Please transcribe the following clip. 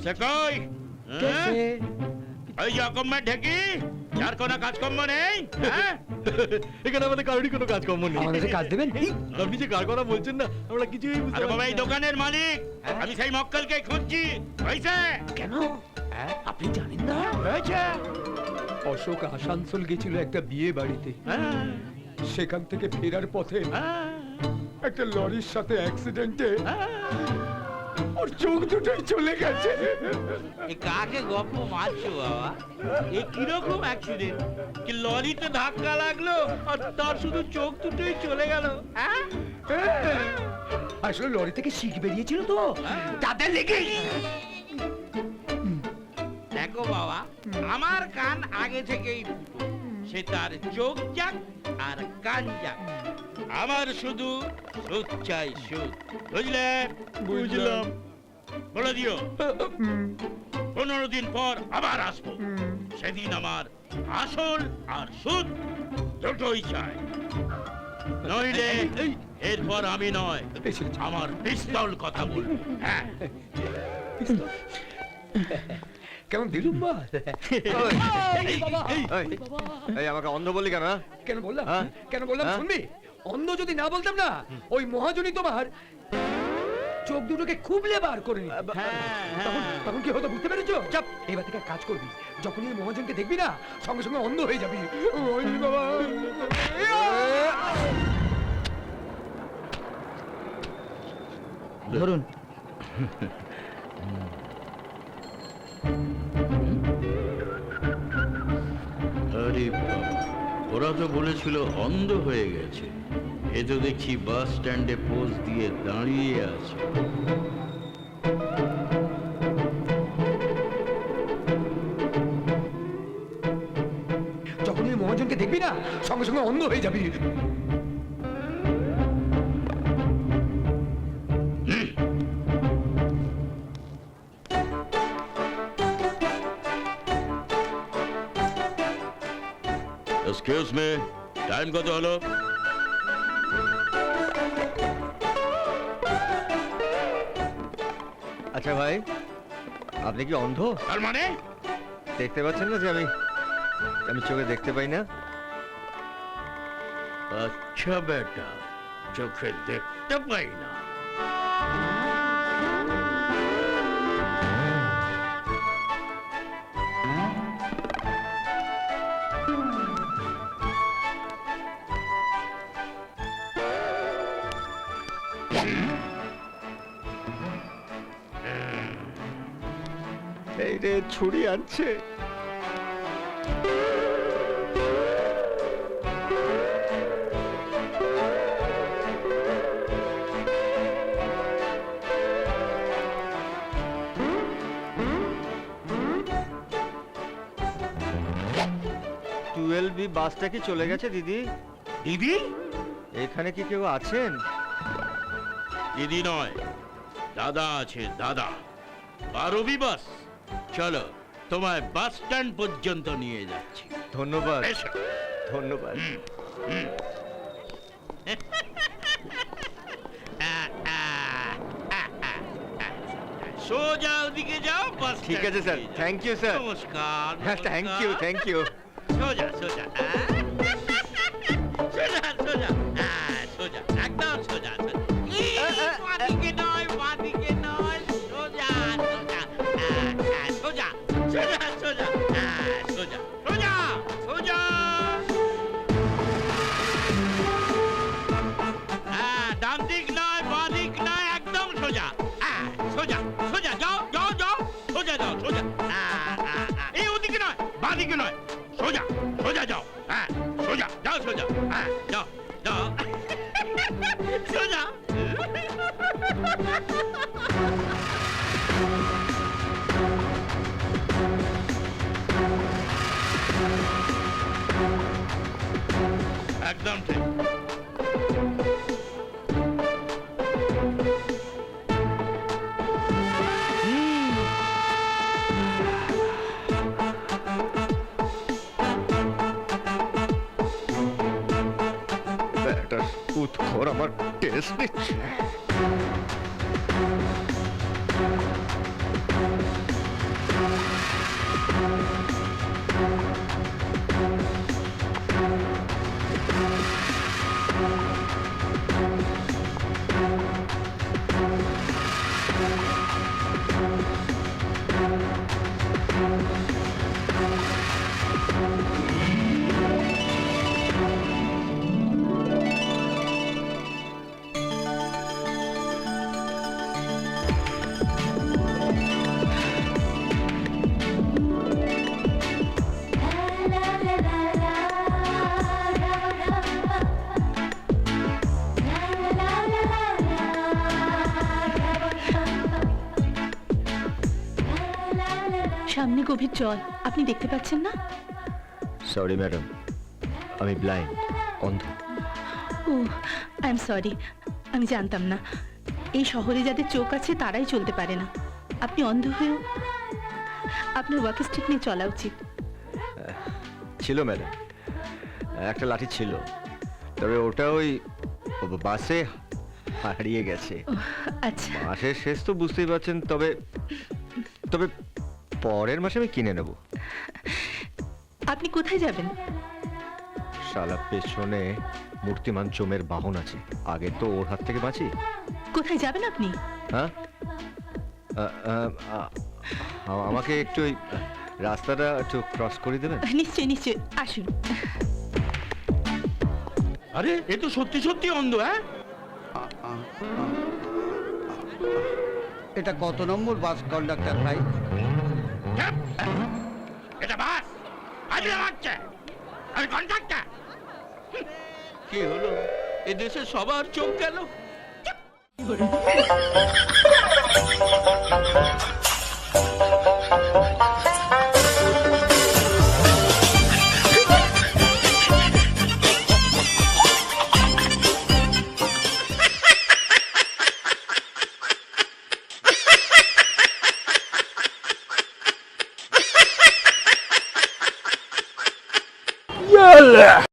আছে কই? ওই যে অকম্মার ঢেকি, যার কোনো কাজকর্ম নেই, হ্যাঁ? এখানে আমাদের কারোরই কোনো কাজকর্ম নেই। আমাদের কাজ দেবেন? আপনি যে কার কথা বলছেন না, আমরা কিছুই বুঝতে আরে বাবা, পারছি এই না। দোকানের মালিক আমি সেই মক্কেলকে খুঁজছি। হয়েছে? কেন আপনি জানেন না? হয়েছে? অশোক আসানসোল গেছিল একটা বিয়ে বাড়িতে, হ্যাঁ, সেখান থেকে ফেরার পথে হ্যাঁ, একটা লরির সাথে অ্যাক্সিডেন্টে হ্যাঁ। ওর চোখ দুটোই চলে গেছে। এ কাকে গপ্প মারছো বাবা? এ কিরকম অ্যাক্সিডেন্ট? কি লরিতে ধাক্কা লাগলো আর তার শুধু চোখ দুটোই চলে গেল? হ্যাঁ? আসলে লরি থেকে শিখ বেরিয়েছিল তো, তাদের লেগে। দেখো বাবা, আমার কান আগে থেকেই ফুটো। সে তার চোখ যাক আর কান যাক, আমার শুধু সুদ চাই, সুদ। বুঝলে? বুঝলাম। বলে দিও 15 দিন পর আবার আসবো। সেদিন আমার আসল আর সুদ দুটোই চাই। নইলে এরপর আমি নয়, আমার পিস্তল কথা বলবো। হ্যাঁ, কেমন দিলুম বা? এই আমাকে অন্ধ বললি কেন? কেন বললাম? হ্যাঁ? কেন বললাম হ্যাঁ? শুনবি? অন্ধ যদি না বলতাম না, ওই মহাজনী তোমার চোখ দুটোকে খুবলে বার করে নিত। তখন কি হতো বুঝতে পেরেছো? চাপ, এবার থেকে কাজ করবি, যখনই ওই মহাজনকে দেখবি না, সঙ্গে সঙ্গে অন্ধ হয়ে যাবি। ওই বাবা, ধরুন। আরে বাবা, ওরা তো বলেছিল অন্ধ হয়ে গেছে, এ তো দেখছি বাস স্ট্যান্ডে পোজ দিয়ে দাঁড়িয়ে আছে। যখনই ওই মহাজনকে দেখবি না, সঙ্গে সঙ্গে অন্ধ হয়ে যাবি। এক্সকিউজ মি, টাইম কত হলো? আচ্ছা ভাই, আপনি কি অন্ধ? তার মানে দেখতে পাচ্ছেন না যে আমি চোখে দেখতে পাই না? আচ্ছা বেটা, চোখে দেখতে পাই না। এই রে, ছুরি আনছে। টুয়েলভ বি বাসটা কি চলে গেছে দিদি? দিদি? এখানে কি কেউ আছেন? দিদি নয়, দাদা আছে, দাদা। 12 বাস। চলো, তোমায় বাস স্ট্যান্ড পর্যন্ত নিয়ে যাচ্ছি। ধন্যবাদ, এসো। ধন্যবাদ। সোজা ওদিকে যাও, বাস ঠিক আছে sir, stand thank you sir. নমস্কার। হ্যাঁ, থ্যাংক ইউ, থ্যাংক ইউ। সোজা সোজা, সোজা সোজা, সোজা, একদম সোজা সোজা। বাঁদিকে নয়, বাঁদিকে নয়, সোজা সোজা, সোজা সোজা সোজা, সোজা সোজা সোজা। ডান দিক নয়, বাঁ দিক নয়, একদম সোজা। সোজা সোজা, যাও যাও যাও, সোজা যাও, সোজা। এই ওদিকে নয়, বাঁ দিকে নয়, সোজা সোজা যাও। সোজা যাও, সোজা। যাও যাও, সোজা। একদম ঠিক। একটা উৎখর আমার টেস্ট নিচ্ছে। সামনে গভীর জল, আপনি দেখতে পাচ্ছেন না? সরি ম্যাডাম, আমি ব্লাইন্ড, অন্ধ। ও আই এম সরি, আমি জানতাম না। এই শহরে যাদের চোখ আছে তারাই চলতে পারে না। আপনি অন্ধ হয়েও আপনার ওয়াকি স্টিক নিয়ে চলা উচিত। ছিল ম্যাডাম, একটা লাঠি ছিল, তবে ওটা ওই বাসে হারিয়ে গেছে। আচ্ছা, মাসের শেষ তো বুঝতেই পারছেন, তবে তবে পরের মাসে আমি কিনে নেব। আপনি কোথায় যাবেন? শালা পেছনে মূর্তিমান চোমের বাহন আছে, আগে তো ওর হাত থেকে বাঁচি। কোথায় যাবেন আপনি? হ্যাঁ, আমাকে একটু ওই রাস্তাটা একটু ক্রস করে দেবেন? নিশ্চয়ই নিশ্চয়ই, আসুন। আরে এ তো সত্যি সত্যি অন্ধ। হ্যাঁ, এটা কত নম্বর বাস কন্ডাক্টর ভাই? এটা বাস আজকে লাগছে, আমি কন্ট্রাক্টর। কি হলো, এদেশে সবার চোখ গেল?